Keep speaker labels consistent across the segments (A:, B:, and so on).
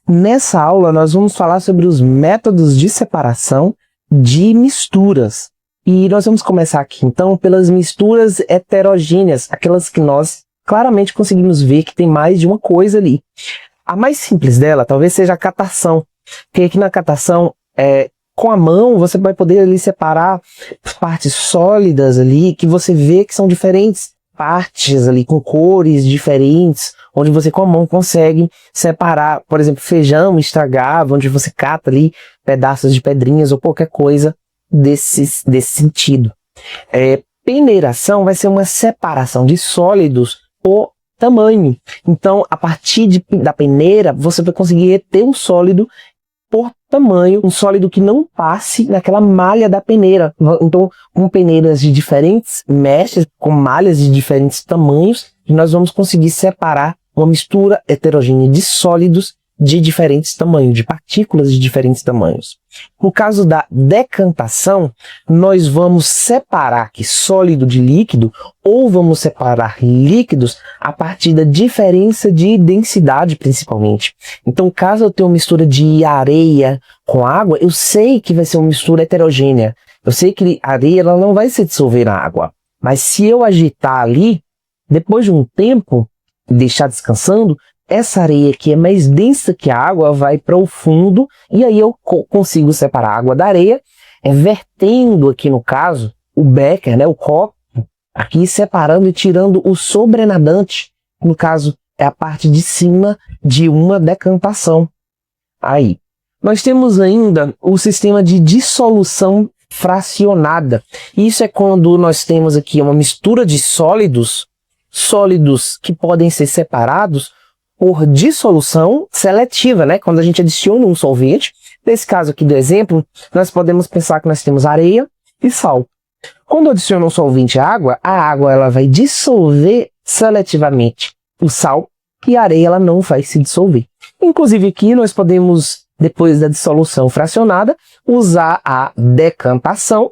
A: Nessa aula nós vamos falar sobre os métodos de separação de misturas. E nós vamos começar aqui então pelas misturas heterogêneas, aquelas que nós claramente conseguimos ver que tem mais de uma coisa ali. A mais simples dela talvez seja a catação, porque aqui na catação, com a mão você vai poder ali separar partes sólidas ali, que você vê que são diferentes partes ali, com cores diferentes, onde você com a mão consegue separar, por exemplo, feijão estragado, onde você cata ali pedaços de pedrinhas ou qualquer coisa desse sentido. Peneiração vai ser uma separação de sólidos por tamanho. Então, a partir da peneira, você vai conseguir ter um sólido por tamanho, um sólido que não passe naquela malha da peneira. Então, com peneiras de diferentes mestres, com malhas de diferentes tamanhos, nós vamos conseguir separar uma mistura heterogênea de sólidos de diferentes tamanhos, de partículas de diferentes tamanhos. No caso da decantação, nós vamos separar aqui sólido de líquido, ou vamos separar líquidos a partir da diferença de densidade, principalmente. Então, caso eu tenha uma mistura de areia com água, eu sei que vai ser uma mistura heterogênea. Eu sei que a areia ela não vai se dissolver na água. Mas se eu agitar ali, depois de um tempo, deixar descansando, essa areia que é mais densa que a água vai para o fundo e aí eu consigo separar a água da areia, vertendo aqui no caso o becker, o copo, aqui separando e tirando o sobrenadante, no caso é a parte de cima de uma decantação. Aí, nós temos ainda o sistema de dissolução fracionada. Isso é quando nós temos aqui uma mistura de sólidos que podem ser separados por dissolução seletiva, quando a gente adiciona um solvente. Nesse caso aqui do exemplo, nós podemos pensar que nós temos areia e sal. Quando eu adiciono um solvente à água, a água ela vai dissolver seletivamente o sal e a areia ela não vai se dissolver. Inclusive aqui nós podemos, depois da dissolução fracionada, usar a decantação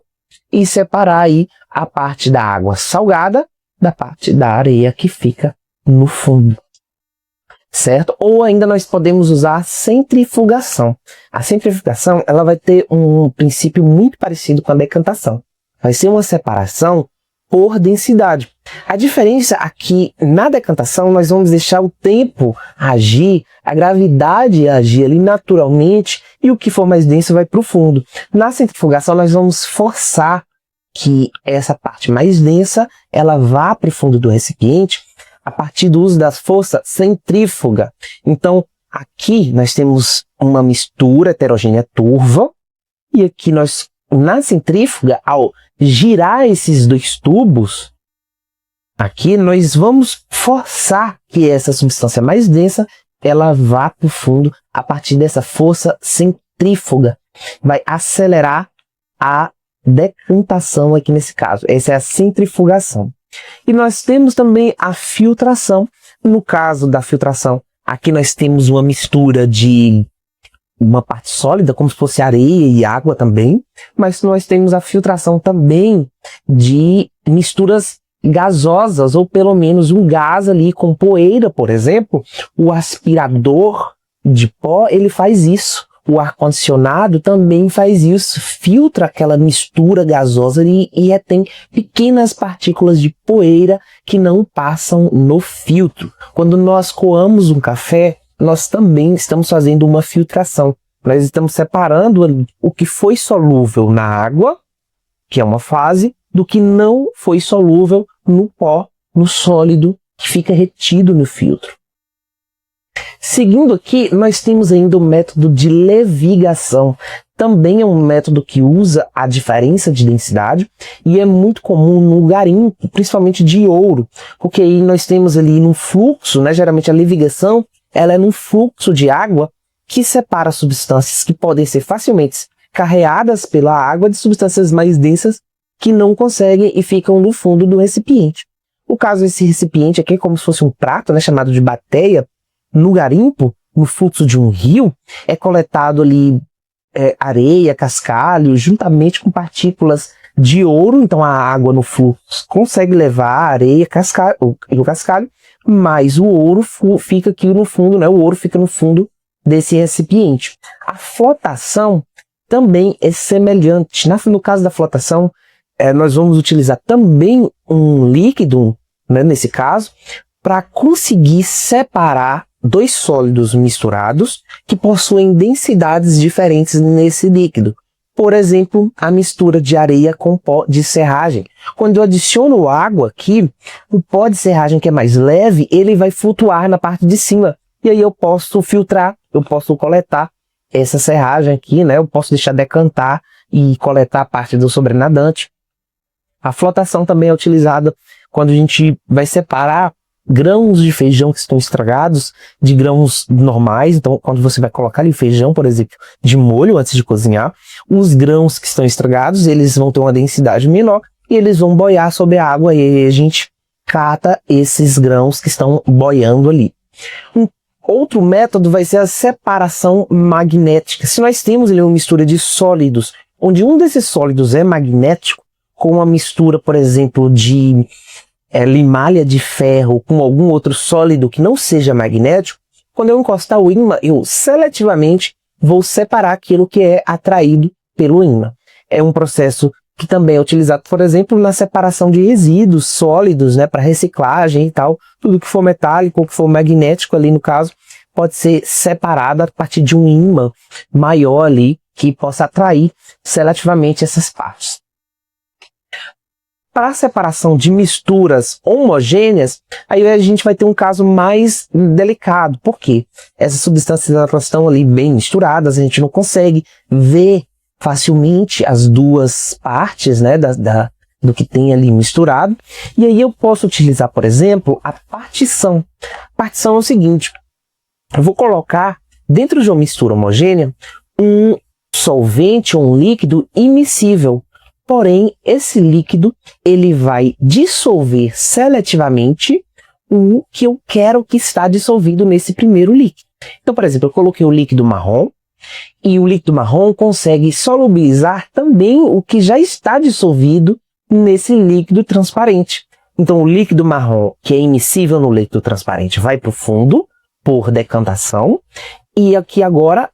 A: e separar aí a parte da água salgada da parte da areia que fica no fundo. Certo? Ou ainda nós podemos usar a centrifugação. A centrifugação ela vai ter um princípio muito parecido com a decantação. Vai ser uma separação por densidade. A diferença aqui na decantação nós vamos deixar o tempo agir, a gravidade agir ali naturalmente e o que for mais denso vai para o fundo. Na centrifugação nós vamos forçar que essa parte mais densa ela vá para o fundo do recipiente a partir do uso da força centrífuga. Então, aqui nós temos uma mistura heterogênea turva, e aqui nós, na centrífuga, ao girar esses dois tubos, aqui nós vamos forçar que essa substância mais densa, ela vá para o fundo a partir dessa força centrífuga. Vai acelerar a decantação aqui nesse caso. Essa é a centrifugação. E nós temos também a filtração. No caso da filtração, aqui nós temos uma mistura de uma parte sólida, como se fosse areia e água também, mas nós temos a filtração também de misturas gasosas, ou pelo menos um gás ali com poeira, por exemplo. O aspirador de pó, ele faz isso. O ar-condicionado também faz isso, filtra aquela mistura gasosa e retém pequenas partículas de poeira que não passam no filtro. Quando nós coamos um café, nós também estamos fazendo uma filtração. Nós estamos separando o que foi solúvel na água, que é uma fase, do que não foi solúvel no pó, no sólido, que fica retido no filtro. Seguindo aqui, nós temos ainda o método de levigação. Também é um método que usa a diferença de densidade e é muito comum no garimpo, principalmente de ouro, porque aí nós temos ali num fluxo, geralmente a levigação, ela é num fluxo de água que separa substâncias que podem ser facilmente carreadas pela água de substâncias mais densas que não conseguem e ficam no fundo do recipiente. No caso, esse recipiente aqui é como se fosse um prato, chamado de bateia. No garimpo, no fluxo de um rio, é coletado ali areia, cascalho, juntamente com partículas de ouro. Então a água no fluxo consegue levar a areia e o cascalho, mas o ouro fica aqui no fundo, o ouro fica no fundo desse recipiente. A flotação também é semelhante. No caso da flotação, nós vamos utilizar também um líquido, né, nesse caso, para conseguir separar dois sólidos misturados que possuem densidades diferentes nesse líquido. Por exemplo, a mistura de areia com pó de serragem. Quando eu adiciono água aqui, o pó de serragem, que é mais leve, ele vai flutuar na parte de cima. E aí eu posso filtrar, eu posso coletar essa serragem aqui, né? Eu posso deixar decantar e coletar a parte do sobrenadante. A flotação também é utilizada quando a gente vai separar grãos de feijão que estão estragados de grãos normais. Então, quando você vai colocar ali feijão, por exemplo, de molho antes de cozinhar, os grãos que estão estragados, eles vão ter uma densidade menor e eles vão boiar sob a água e a gente cata esses grãos que estão boiando ali. Um outro método vai ser a separação magnética. Se nós temos ali uma mistura de sólidos, onde um desses sólidos é magnético, com uma mistura, por exemplo, de limalha de ferro com algum outro sólido que não seja magnético, quando eu encostar o ímã, eu seletivamente vou separar aquilo que é atraído pelo ímã. É um processo que também é utilizado, por exemplo, na separação de resíduos sólidos, né, para reciclagem e tal. Tudo que for metálico ou que for magnético ali, no caso, pode ser separado a partir de um ímã maior ali que possa atrair seletivamente essas partes. Para a separação de misturas homogêneas, aí a gente vai ter um caso mais delicado. Por quê? Essas substâncias elas estão ali bem misturadas, a gente não consegue ver facilmente as duas partes, né, do que tem ali misturado. E aí eu posso utilizar, por exemplo, a partição. A partição é o seguinte: eu vou colocar dentro de uma mistura homogênea um solvente ou um líquido immiscível. Porém, esse líquido ele vai dissolver seletivamente o que eu quero que está dissolvido nesse primeiro líquido. Então, por exemplo, eu coloquei o líquido marrom e o líquido marrom consegue solubilizar também o que já está dissolvido nesse líquido transparente. Então, o líquido marrom, que é immiscível no líquido transparente, vai para o fundo por decantação, e aqui agora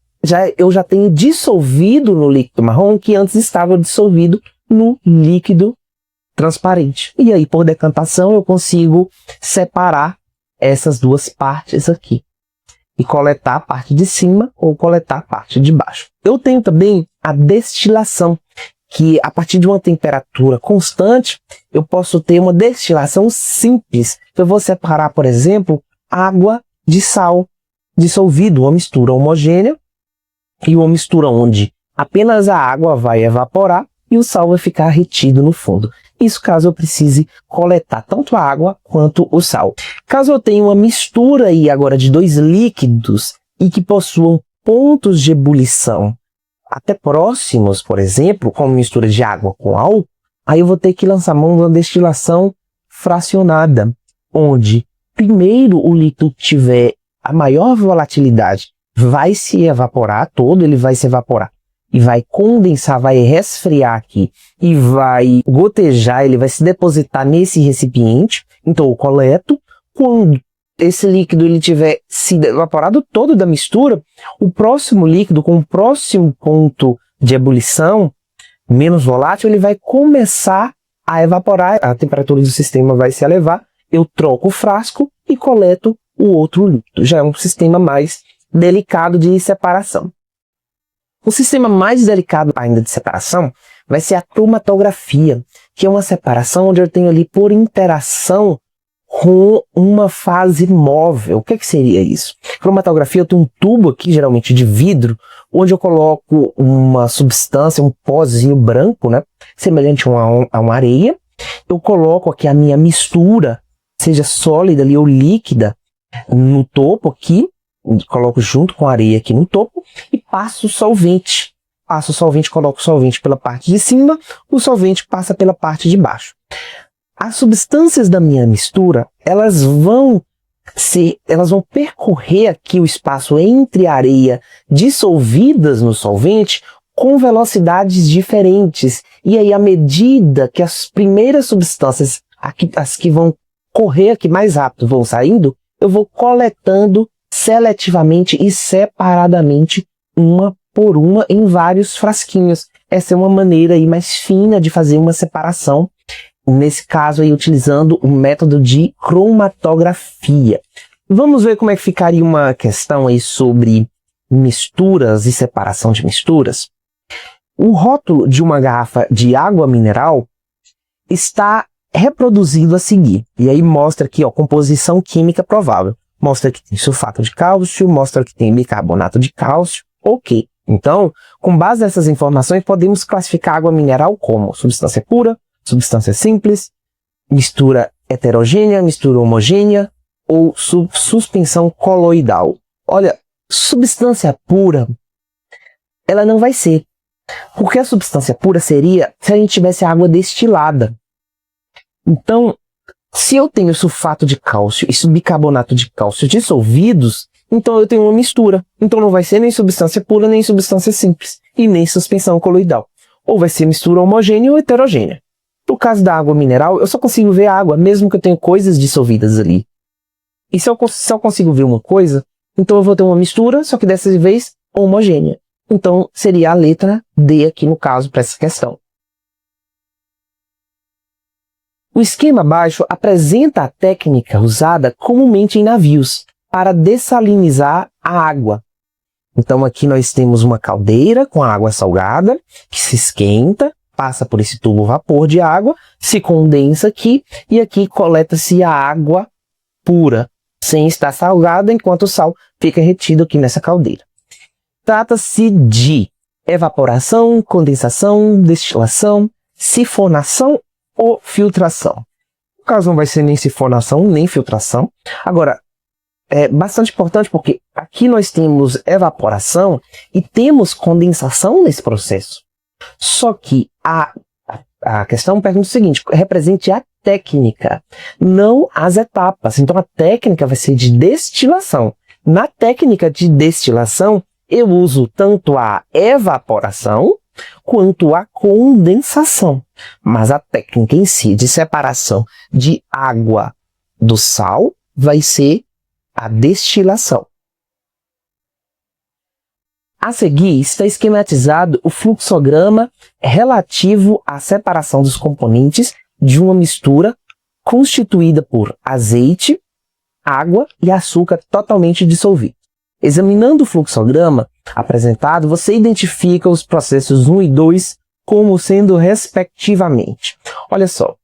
A: eu já tenho dissolvido no líquido marrom que antes estava dissolvido no líquido transparente. E aí, por decantação, eu consigo separar essas duas partes aqui e coletar a parte de cima ou coletar a parte de baixo. Eu tenho também a destilação, que a partir de uma temperatura constante, eu posso ter uma destilação simples. Eu vou separar, por exemplo, água de sal dissolvido, uma mistura homogênea e uma mistura onde apenas a água vai evaporar e o sal vai ficar retido no fundo. Isso caso eu precise coletar tanto a água quanto o sal. Caso eu tenha uma mistura aí agora de dois líquidos e que possuam pontos de ebulição até próximos, por exemplo, como mistura de água com álcool, aí eu vou ter que lançar mão de uma destilação fracionada, onde primeiro o líquido tiver a maior volatilidade, vai se evaporar todo, ele vai se evaporar e vai condensar, vai resfriar aqui e vai gotejar, ele vai se depositar nesse recipiente. Então eu coleto. Quando esse líquido ele tiver se evaporado todo da mistura, o próximo líquido com o próximo ponto de ebulição menos volátil, ele vai começar a evaporar, a temperatura do sistema vai se elevar, eu troco o frasco e coleto o outro líquido. Já é um sistema mais delicado de separação. O sistema mais delicado ainda de separação vai ser a cromatografia, que é uma separação onde eu tenho ali por interação com uma fase móvel. O que seria isso? Cromatografia, eu tenho um tubo aqui, geralmente de vidro, onde eu coloco uma substância, um pozinho branco, né, semelhante a uma areia. Eu coloco aqui a minha mistura, seja sólida ali ou líquida, no topo aqui, coloco junto com a areia aqui no topo e passo o solvente. Passo o solvente, coloco o solvente pela parte de cima, o solvente passa pela parte de baixo. As substâncias da minha mistura, elas vão percorrer aqui o espaço entre a areia dissolvidas no solvente com velocidades diferentes. E aí, à medida que as primeiras substâncias, as que vão correr aqui mais rápido, vão saindo, eu vou coletando seletivamente e separadamente, uma por uma, em vários frasquinhos. Essa é uma maneira aí mais fina de fazer uma separação, nesse caso aí utilizando o método de cromatografia. Vamos ver como é que ficaria uma questão aí sobre misturas e separação de misturas. O rótulo de uma garrafa de água mineral está reproduzido a seguir. E aí mostra aqui, ó, composição química provável. Mostra que tem sulfato de cálcio, mostra que tem bicarbonato de cálcio. Ok. Então, com base nessas informações, podemos classificar a água mineral como substância pura, substância simples, mistura heterogênea, mistura homogênea ou suspensão coloidal. Olha, substância pura, ela não vai ser. Porque a substância pura seria se a gente tivesse água destilada. Então, se eu tenho sulfato de cálcio e bicarbonato de cálcio dissolvidos, então eu tenho uma mistura. Então não vai ser nem substância pura, nem substância simples, e nem suspensão coloidal. Ou vai ser mistura homogênea ou heterogênea. No caso da água mineral, eu só consigo ver água, mesmo que eu tenha coisas dissolvidas ali. E se eu consigo ver uma coisa, então eu vou ter uma mistura, só que dessa vez homogênea. Então seria a letra D aqui no caso para essa questão. O esquema abaixo apresenta a técnica usada comumente em navios para dessalinizar a água. Então aqui nós temos uma caldeira com água salgada que se esquenta, passa por esse tubo vapor de água, se condensa aqui e aqui coleta-se a água pura, sem estar salgada, enquanto o sal fica retido aqui nessa caldeira. Trata-se de evaporação, condensação, destilação, sifonação ou filtração. No caso não vai ser nem sifonação nem filtração. Agora, é bastante importante porque aqui nós temos evaporação e temos condensação nesse processo. Só que a questão pergunta o seguinte: represente a técnica, não as etapas. Então a técnica vai ser de destilação. Na técnica de destilação, eu uso tanto a evaporação quanto a condensação. Mas a técnica em si de separação de água do sal vai ser a destilação. A seguir está esquematizado o fluxograma relativo à separação dos componentes de uma mistura constituída por azeite, água e açúcar totalmente dissolvido. Examinando o fluxograma apresentado, você identifica os processos 1 e 2 como sendo respectivamente. Olha só,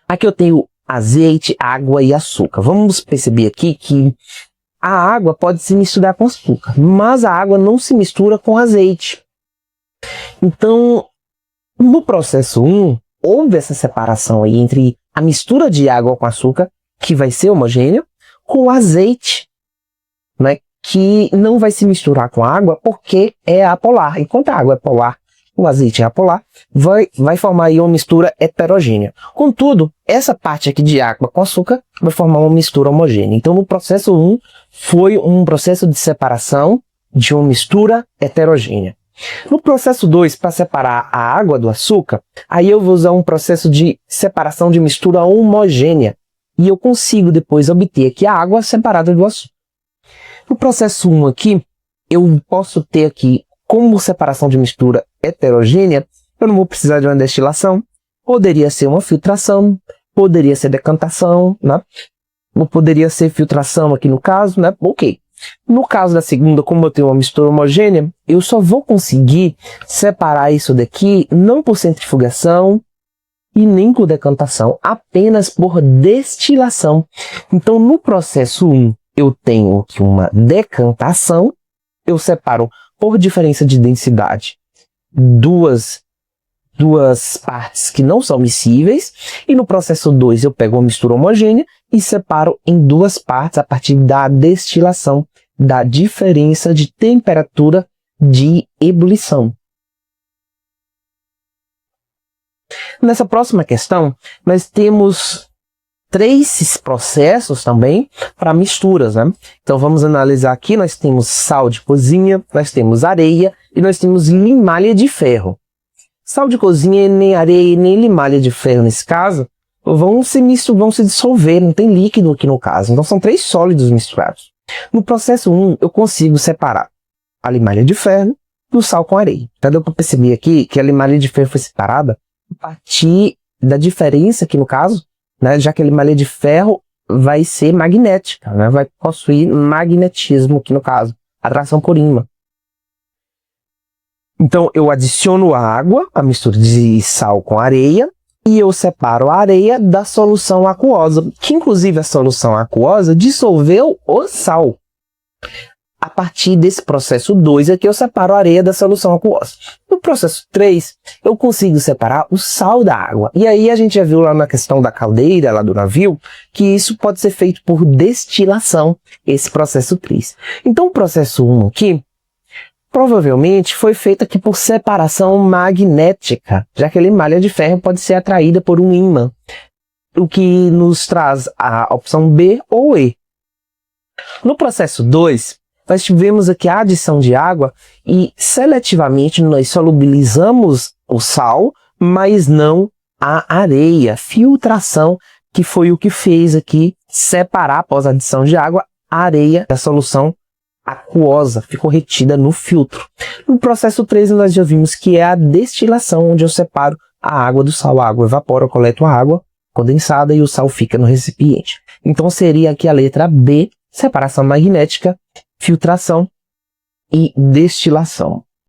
A: aqui eu tenho azeite, água e açúcar. Vamos perceber aqui que a água pode se misturar com açúcar, mas a água não se mistura com azeite. Então, no processo 1, houve essa separação aí entre a mistura de água com açúcar, que vai ser homogêneo, com o azeite, né, que não vai se misturar com a água porque é apolar. Enquanto a água é polar, o azeite é apolar, vai formar aí uma mistura heterogênea. Contudo, essa parte aqui de água com açúcar vai formar uma mistura homogênea. Então, no processo 1, foi um processo de separação de uma mistura heterogênea. No processo 2, para separar a água do açúcar, aí eu vou usar um processo de separação de mistura homogênea. E eu consigo depois obter aqui a água separada do açúcar. No processo 1 aqui, eu posso ter aqui como separação de mistura heterogênea, eu não vou precisar de uma destilação, poderia ser uma filtração, poderia ser decantação, né? Ou poderia ser filtração aqui no caso, né? Ok. No caso da segunda, como eu tenho uma mistura homogênea, eu só vou conseguir separar isso daqui não por centrifugação e nem por decantação, apenas por destilação. Então, no processo 1, eu tenho aqui uma decantação, eu separo por diferença de densidade duas partes que não são miscíveis, e no processo 2 eu pego uma mistura homogênea e separo em duas partes a partir da destilação, da diferença de temperatura de ebulição. Nessa próxima questão, nós temos 3 processos também para misturas, né? Então vamos analisar aqui, nós temos sal de cozinha, nós temos areia e nós temos limalha de ferro. Sal de cozinha, nem areia, nem limalha de ferro nesse caso, vão se dissolver, não tem líquido aqui no caso. Então são 3 sólidos misturados. No processo 1, eu consigo separar a limalha de ferro do sal com areia. Já deu para perceber aqui que a limalha de ferro foi separada a partir da diferença aqui no caso, né, já que a limalha de ferro vai ser magnética, né, vai possuir magnetismo aqui no caso, atração por ímã. Então eu adiciono água, a mistura de sal com areia, e eu separo a areia da solução aquosa, que inclusive a solução aquosa dissolveu o sal. A partir desse processo 2 aqui eu separo a areia da solução aquosa. No processo 3, eu consigo separar o sal da água. E aí a gente já viu lá na questão da caldeira, lá do navio, que isso pode ser feito por destilação, esse processo 3. Então o processo 1 aqui, provavelmente foi feito aqui por separação magnética, já que a limalha de ferro pode ser atraída por um ímã, o que nos traz a opção B ou E. No processo 2, nós tivemos aqui a adição de água e seletivamente nós solubilizamos o sal, mas não a areia. Filtração, que foi o que fez aqui separar, após a adição de água, a areia da solução aquosa, ficou retida no filtro. No processo 3, nós já vimos que é a destilação, onde eu separo a água do sal. A água evapora, eu coleto a água condensada e o sal fica no recipiente. Então seria aqui a letra B, separação magnética, filtração e destilação.